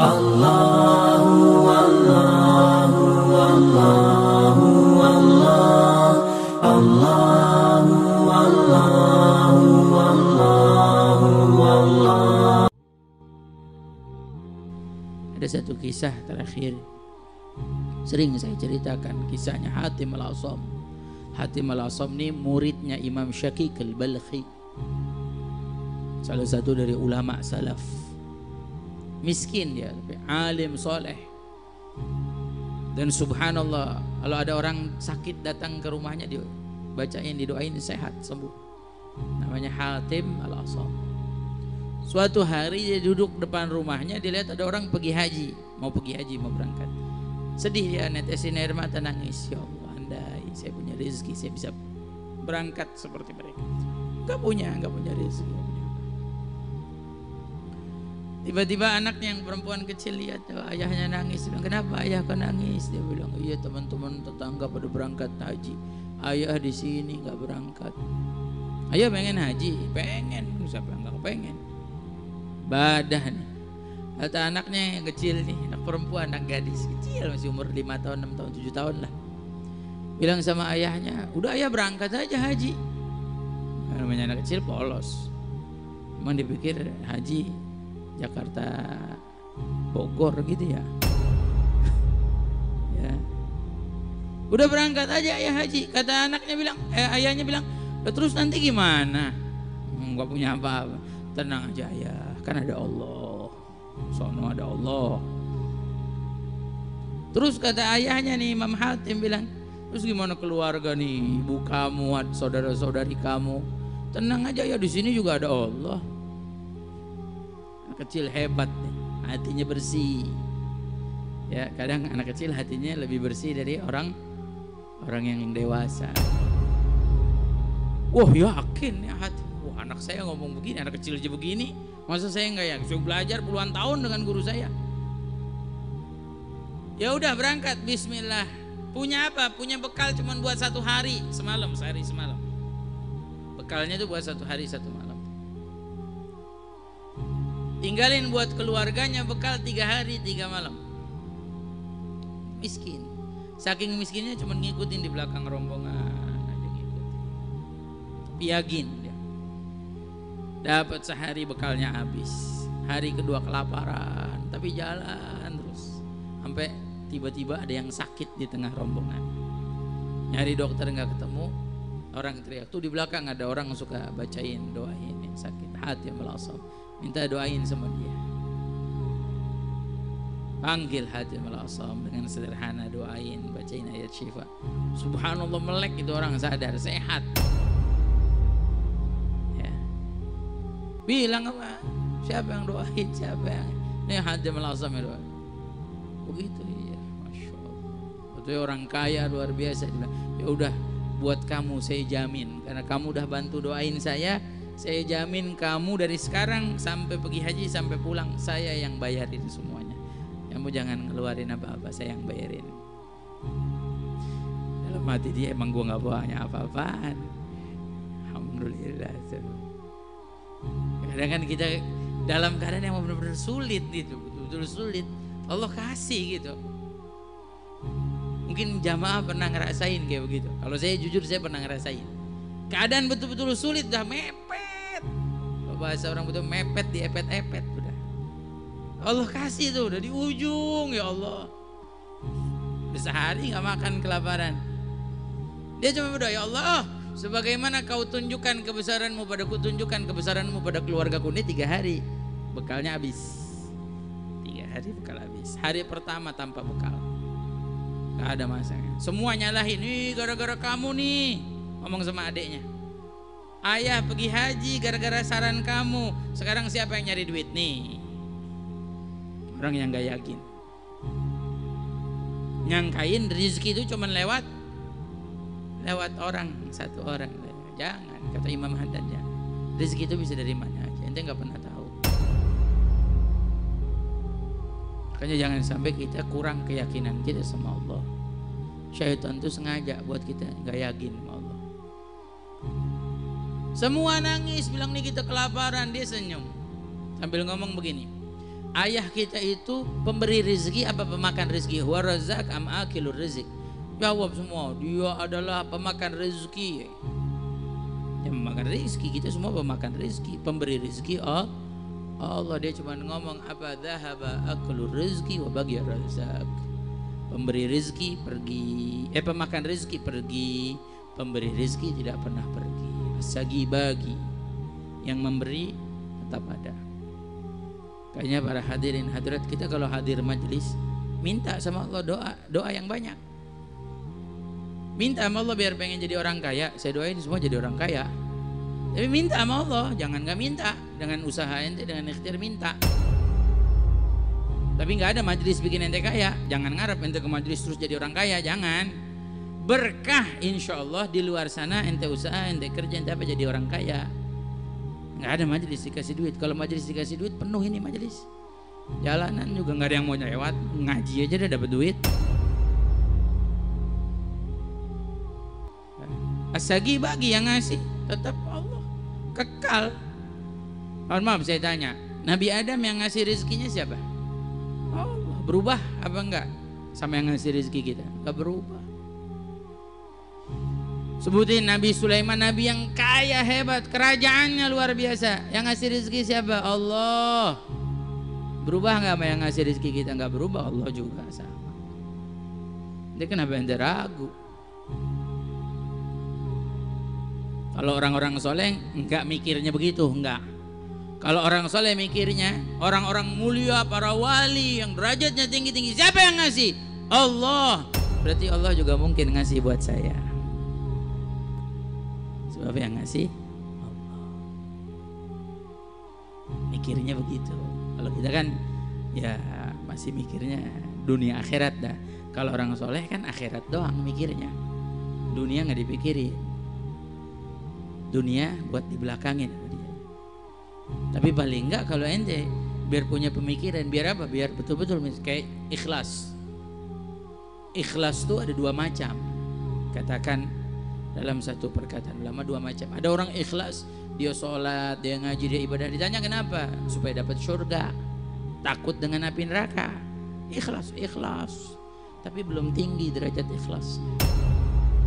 Allahu Allahu Allahu Allah Allahu Allahu Allahu Allah. Ada satu kisah terakhir sering saya ceritakan, kisahnya Hatim al-Asam. Hatim al-Asam ini muridnya Imam Syakik al-Balkhi, salah satu dari ulama salaf. Miskin dia, tapi alim soleh. Dan subhanallah, kalau ada orang sakit datang ke rumahnya, dia bacain, didoain, sehat, sembuh. Namanya Hatim al-Asam. Suatu hari dia duduk depan rumahnya, dia lihat ada orang pergi haji, mau berangkat. Sedih dia, netesin air mata, nangis. Ya Allah, andai saya punya rezeki, saya bisa berangkat seperti mereka. Gak punya rezeki. Tiba-tiba anaknya yang perempuan kecil lihat ayahnya nangis. Dia bilang, kenapa ayah kau nangis? Dia bilang, iya teman-teman tetangga pada berangkat haji, ayah di sini nggak berangkat. Ayah pengen haji, pengen, siapa yang nggak pengen? Badah nih. Kata anaknya yang kecil nih, anak perempuan, anak gadis kecil, masih umur 5 tahun, 6 tahun, 7 tahun lah. Bilang sama ayahnya, udah ayah berangkat aja haji. Namanya anak kecil polos. Emang dipikir haji Jakarta Bogor gitu ya. Ya. Udah berangkat aja ayah haji. Kata anaknya bilang, ayahnya bilang, terus nanti gimana? Enggak punya apa-apa. Tenang aja ayah, kan ada Allah. Sono ada Allah. Terus kata ayahnya nih, Imam Hatim bilang, terus gimana keluarga nih, ibu kamu, saudara-saudari kamu? Tenang aja ya, di sini juga ada Allah. Anak kecil hebat nih, hatinya bersih. Ya, kadang anak kecil hatinya lebih bersih dari orang yang dewasa. Wah, yakin ya hati. Wah, anak saya ngomong begini, anak kecil aja begini, masa saya enggak yakin? Saya belajar puluhan tahun dengan guru saya. Ya udah berangkat, bismillah. Punya apa? Punya bekal cuma buat sehari semalam. Bekalnya itu buat 1 hari 1 malam. Tinggalin buat keluarganya bekal 3 hari 3 malam. Miskin. Saking miskinnya cuma ngikutin di belakang rombongan aja ngikutin. Piagin dia. Dapat sehari bekalnya habis. Hari kedua kelaparan, tapi jalan terus. Sampai tiba-tiba ada yang sakit di tengah rombongan. Nyari dokter nggak ketemu, orang teriak. Tuh di belakang ada orang suka bacain, doain yang sakit. Hatim al-Asam. Minta doain sama dia. Panggil Hatim al-Asam dengan sederhana, doain, bacain ayat syifa. Subhanallah, melek itu orang sadar, sehat. Ya. Bilang apa? Siapa yang doain? Siapa yang? Ini Hatim al-Asam yang doain. Begitu ya, masya Allah. Itu orang kaya luar biasa. Dia bilang, ya udah buat kamu saya jamin, karena kamu udah bantu doain saya jamin kamu dari sekarang sampai pergi haji sampai pulang saya yang bayarin semuanya. Kamu jangan ngeluarin apa-apa, saya yang bayarin. Dalam hati dia, emang gua nggak punya apa-apaan. Alhamdulillah. Kadang kan kita dalam keadaan yang benar-benar sulit gitu, betul-betul sulit, Allah kasih gitu. Mungkin jamaah pernah ngerasain kayak begitu. Kalau saya jujur, saya pernah ngerasain. Keadaan betul-betul sulit, dah mepet. Bahasa orang betul, mepet di epet-epet udah. Allah kasih tuh, udah di ujung, ya Allah. Udah sehari nggak makan kelaparan. Dia cuma berdoa, ya Allah, sebagaimana kau tunjukkan kebesaranmu padaku, tunjukkan kebesaranmu pada keluargaku. Ini 3 hari bekalnya habis. 3 hari bekal habis. Hari pertama tanpa bekal, nggak ada masanya. Semua nyalahin, nih gara-gara kamu nih. Ngomong sama adiknya, ayah pergi haji gara-gara saran kamu. Sekarang siapa yang nyari duit nih? Orang yang gak yakin, nyangkain rezeki itu cuma lewat orang, satu orang. Jangan, kata Imam Haddad, ya, rezeki itu bisa dari mana aja, ente gak pernah tahu. Makanya jangan sampai kita kurang keyakinan kita sama Allah. Syaitan itu sengaja buat kita gak yakin sama Allah. Semua nangis, bilang nih kita kelaparan, dia senyum sambil ngomong begini, ayah kita itu pemberi rezeki apa pemakan rezeki? Huwa razzaq am akilur rizq? Jawab semua, dia adalah pemakan rezeki. Yang memakan rezeki, kita semua pemakan rezeki, pemberi rezeki Allah. Dia cuma ngomong apa dhahaba aklur rizki wa bagiya razzaq. Pemberi rezeki pergi, pemakan rezeki pergi, pemberi rezeki tidak pernah pergi. As-sagi bagi, yang memberi tetap ada. Kayaknya para hadirin hadirat kita kalau hadir majelis, minta sama Allah doa yang banyak. Minta sama Allah biar pengen jadi orang kaya. Saya doain semua jadi orang kaya. Tapi minta sama Allah, jangan nggak minta. Dengan usaha ente, dengan ikhtiar minta. Tapi nggak ada majelis bikin ente kaya. Jangan ngarep ente ke majelis terus jadi orang kaya, jangan. Berkah insya Allah di luar sana ente usaha, ente kerja, ente apa jadi orang kaya. Nggak ada majelis dikasih duit. Kalau majelis dikasih duit penuh ini majelis. Jalanan juga nggak ada yang mau lewat, ngaji aja udah dapat duit. As-sagi bagi, yang ngasih tetap Allah, kekal. Mohon maaf saya tanya, Nabi Adam yang ngasih rezekinya siapa? Allah. Berubah apa enggak sama yang ngasih rezeki kita? Enggak berubah. Sebutin Nabi Sulaiman, Nabi yang kaya hebat, kerajaannya luar biasa. Yang ngasih rezeki siapa? Allah. Berubah enggak sama yang ngasih rezeki kita? Enggak berubah, Allah juga sama. Dia kenapa ente ragu? Kalau orang-orang soleh enggak mikirnya begitu, enggak. Kalau orang soleh mikirnya, orang-orang mulia, para wali yang derajatnya tinggi-tinggi, siapa yang ngasih? Allah. Berarti Allah juga mungkin ngasih buat saya. Sebab yang ngasih Allah. Mikirnya begitu. Kalau kita kan ya masih mikirnya dunia akhirat dah. Kalau orang soleh kan akhirat doang mikirnya. Dunia nggak dipikirin. Dunia buat dibelakangin. Tapi paling enggak kalau ente biar punya pemikiran, biar apa? Biar betul-betul kayak ikhlas. Ikhlas itu ada dua macam. Katakan dalam satu perkataan ulama dua macam. Ada orang ikhlas, dia sholat, dia ngaji, dia ibadah. Ditanya kenapa? Supaya dapat surga. Takut dengan api neraka. Ikhlas, ikhlas. Tapi belum tinggi derajat ikhlas.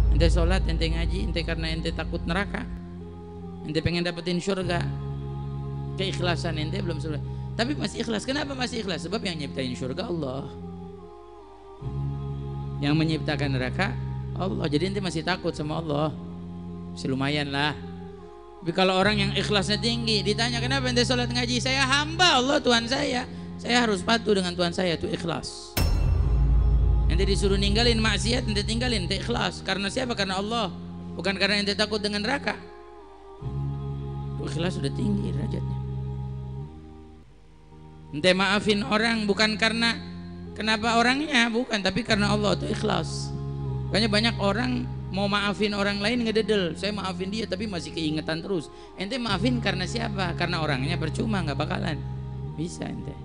Ente sholat, ente ngaji, ente karena ente takut neraka. Ente pengen dapetin surga, keikhlasan ente belum surga. Tapi masih ikhlas. Kenapa masih ikhlas? Sebab yang nyiptain surga Allah, yang menciptakan neraka Allah. Jadi ente masih takut sama Allah, masih lumayan lah. Tapi kalau orang yang ikhlasnya tinggi, ditanya kenapa ente sholat ngaji? Saya hamba Allah, Tuhan saya harus patuh dengan Tuhan saya. Itu ikhlas. Ente disuruh ninggalin maksiat, ente tinggalin, ente ikhlas. Karena siapa? Karena Allah, bukan karena ente takut dengan neraka. Ikhlas sudah tinggi derajatnya. Ente maafin orang bukan karena kenapa orangnya, bukan, tapi karena Allah, itu ikhlas. Makanya banyak orang mau maafin orang lain ngededel. Saya maafin dia tapi masih keingetan terus. Ente maafin karena siapa? Karena orangnya percuma, nggak bakalan bisa ente.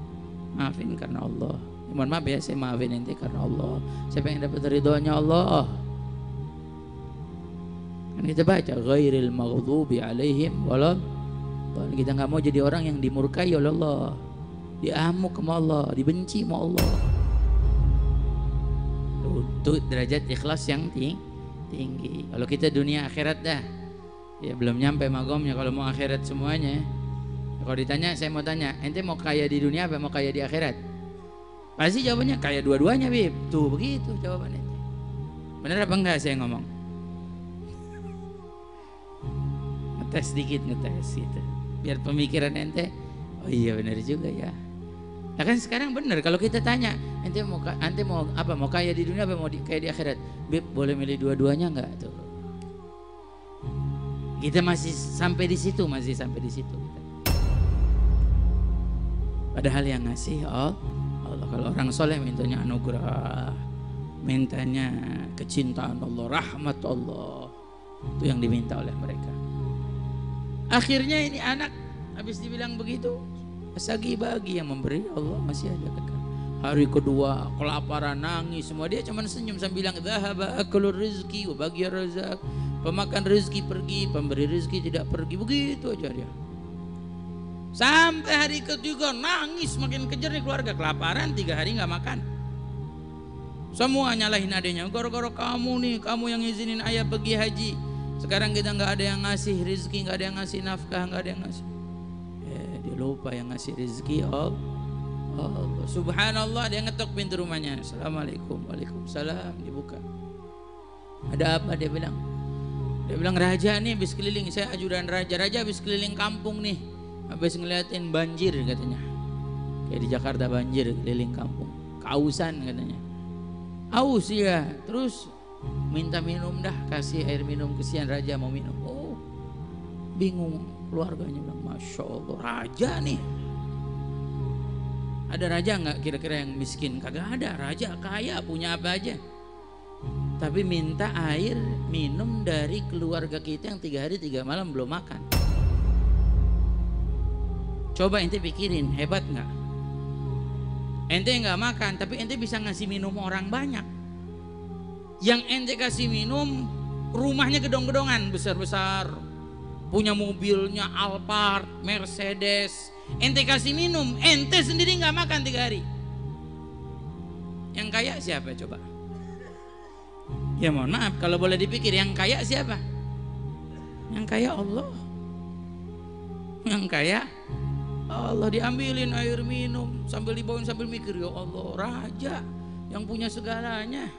Maafin karena Allah. Mohon maaf ya, saya maafin ente karena Allah. Saya pengen dapat ridhonya Allah. Kan kita baca ghairil maghdubi alaihim walad. Kita nggak mau jadi orang yang dimurkai oleh Allah, diamuk sama Allah, dibenci sama Allah. Itu derajat ikhlas yang tinggi. Kalau kita dunia akhirat dah, ya belum nyampe magomnya. Kalau mau akhirat semuanya, kalau ditanya, saya mau tanya, ente mau kaya di dunia apa mau kaya di akhirat? Pasti jawabannya kaya dua-duanya, Bib. Tuh begitu jawabannya. Bener apa enggak saya ngomong? Ngetes dikit, ngetes gitu. Biar pemikiran ente, oh iya benar juga ya. Nah kan sekarang benar, kalau kita tanya, ente mau apa? Mau kaya di dunia apa mau kaya di akhirat? Beb, boleh milih dua-duanya enggak tuh? Kita masih sampai di situ, Padahal yang ngasih Allah. Kalau orang soleh mintanya anugerah, mintanya kecintaan Allah, rahmat Allah. Itu yang diminta oleh mereka. Akhirnya ini anak habis dibilang begitu, sagi bagi yang memberi Allah masih ada kekal. Hari kedua kelaparan, nangis semua, dia cuma senyum sambil bilang dhahaba aklur rizki wa bagiya razzaq. Pemakan rezeki pergi, pemberi rezeki tidak pergi, begitu aja dia. Sampai hari ketiga nangis makin kejar nih keluarga, kelaparan 3 hari nggak makan. Semua nyalahin adanya, gara-gara kamu nih, kamu yang izinin ayah pergi haji. Sekarang kita nggak ada yang ngasih rezeki, nggak ada yang ngasih nafkah, nggak ada yang ngasih. Dia lupa yang ngasih rezeki Allah. Subhanallah, dia ngetok pintu rumahnya. Assalamualaikum. Waalaikumsalam. Dibuka. Ada apa? Dia bilang raja nih habis keliling, saya ajudan raja habis keliling kampung nih, habis ngeliatin banjir katanya. Kayak di Jakarta banjir keliling kampung, kausan katanya. Aus ya, terus minta minum dah, kasih air minum, kesian raja mau minum. Oh, bingung keluarganya bilang, Masya Allah raja nih. Ada raja nggak kira-kira yang miskin? Kagak ada, raja kaya punya apa aja. Tapi minta air minum dari keluarga kita yang 3 hari 3 malam belum makan. Coba ente pikirin, hebat nggak? Ente nggak makan, tapi ente bisa ngasih minum orang banyak. Yang ente kasih minum, rumahnya gedong-gedongan, besar-besar, punya mobilnya Alphard, Mercedes. Ente kasih minum, ente sendiri nggak makan 3 hari. Yang kaya siapa coba? Ya mohon maaf, kalau boleh dipikir, yang kaya siapa? Yang kaya Allah. Yang kaya Allah, diambilin air minum sambil dibawain sambil mikir, ya Allah raja yang punya segalanya.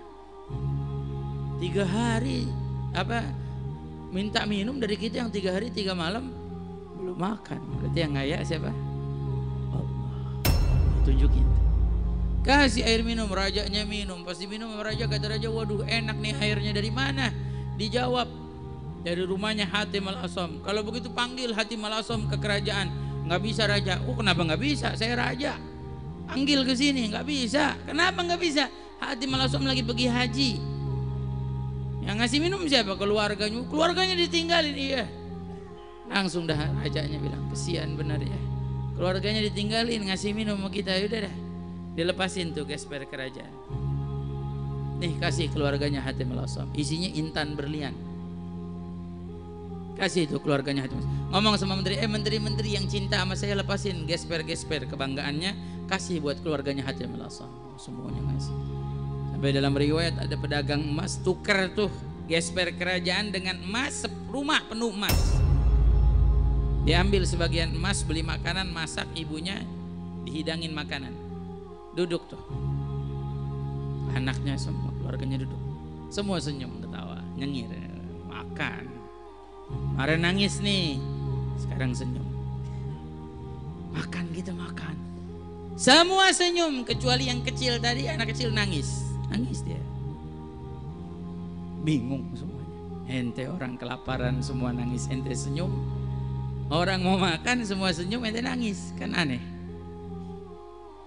3 hari minta minum dari kita yang 3 hari 3 malam belum makan. Berarti yang kaya siapa? Allah. Tunjukin. Kasih air minum, rajanya minum. Pasti minum raja, kata raja, waduh enak nih airnya, dari mana? Dijawab, dari rumahnya Hatim al-Asam. Kalau begitu panggil Hatim al-Asam ke kerajaan. Nggak bisa raja. Oh kenapa nggak bisa? Saya raja. Panggil ke sini, nggak bisa. Kenapa nggak bisa? Hatim al-Asam lagi pergi haji. Yang ngasih minum siapa? Keluarganya. Keluarganya ditinggalin, iya. Langsung dah rajanya bilang, kesian benar ya. Keluarganya ditinggalin, ngasih minum sama kita, yaudah dah. Dilepasin tuh gesper kerajaan. Nih kasih keluarganya Hatim al-Asam. Isinya intan berlian. Kasih itu keluarganya Hatim. Ngomong sama menteri, menteri-menteri yang cinta sama saya lepasin gesper-gesper kebanggaannya, kasih buat keluarganya Hatim al-Asam. Semuanya ngasih. Sampai dalam riwayat ada pedagang emas tuker tuh gesper kerajaan dengan emas, rumah penuh emas. Diambil sebagian emas, beli makanan, masak ibunya, dihidangin makanan. Duduk tuh. Anaknya semua, keluarganya duduk. Semua senyum, ketawa, nyengir, makan. Kemarin nangis nih, sekarang senyum. Makan kita makan. Semua senyum kecuali yang kecil tadi, anak kecil nangis. Nangis dia. Bingung semuanya. Ente orang kelaparan semua nangis, ente senyum. Orang mau makan semua senyum, ente nangis. Kan aneh.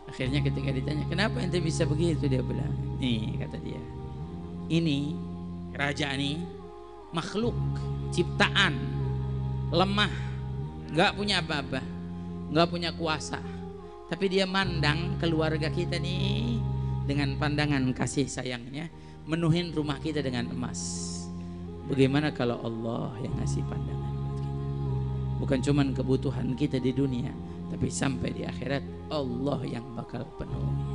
Akhirnya ketika ditanya, kenapa ente bisa begitu? Dia bilang, nih kata dia, ini raja nih makhluk ciptaan, lemah, gak punya apa-apa, gak punya kuasa, tapi dia mandang keluarga kita nih dengan pandangan kasih sayangnya, menuhin rumah kita dengan emas. Bagaimana kalau Allah yang ngasih pandangan buat kita? Bukan cuman kebutuhan kita di dunia, tapi sampai di akhirat Allah yang bakal penuhi.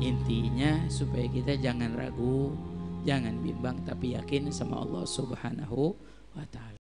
Intinya supaya kita jangan ragu, jangan bimbang, tapi yakin sama Allah Subhanahu wa ta'ala.